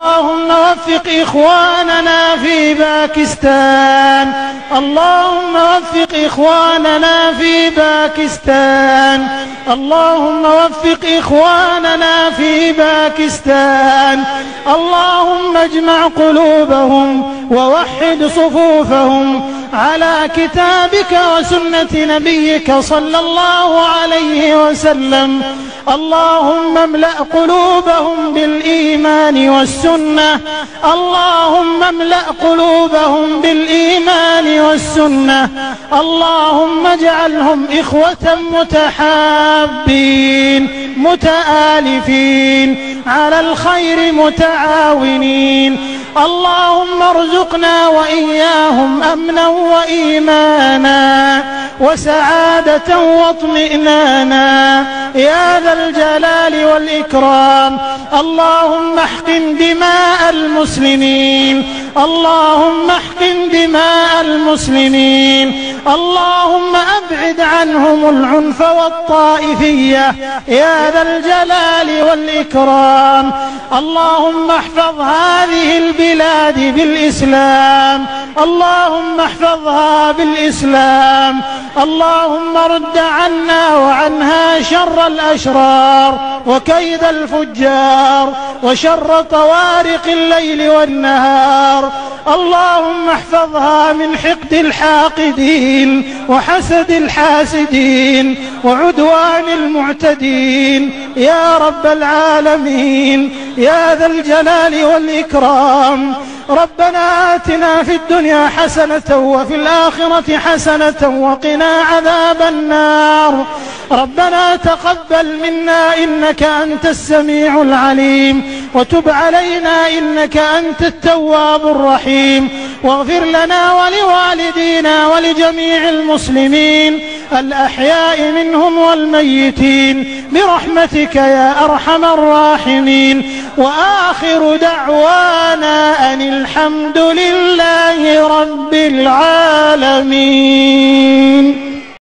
اللهم وفق إخواننا في باكستان، اللهم وفق إخواننا في باكستان، اللهم وفق إخواننا في باكستان، اللهم اجمع قلوبهم ووحد صفوفهم على كتابك وسنة نبيك صلى الله عليه وسلم. اللهم املأ قلوبهم بالإيمان والسنة، اللهم املأ قلوبهم بالإيمان والسنة، اللهم اجعلهم إخوة متحابين متآلفين على الخير متعاونين. اللهم ارزقنا وإياهم أمنا وإيمانا وسعادة واطمئنانا يا ذا الجلال والإكرام. اللهم احقن دماء المسلمين، اللهم احقن دماء المسلمين، اللهم أبعد عنهم العنف والطائفية يا ذا الجلال والإكرام. اللهم احفظ هذه البلاد بالإسلام، اللهم احفظها بالإسلام. اللهم رد عنا وعنها شر الأشرار وكيد الفجار وشر طوارق الليل والنهار. اللهم احفظها من حقد الحاقدين وحسد الحاسدين وعدوان المعتدين يا رب العالمين يا ذا الجلال والإكرام. ربنا آتنا في الدنيا حسنة وفي الآخرة حسنة وقنا عذاب النار. ربنا تقبل منا إنك أنت السميع العليم، وتب علينا إنك أنت التواب الرحيم، واغفر لنا ولوالدينا ولجميع المسلمين الأحياء منهم والميتين برحمتك يا أرحم الراحمين. وآخر دعوانا أن الحمد لله رب العالمين.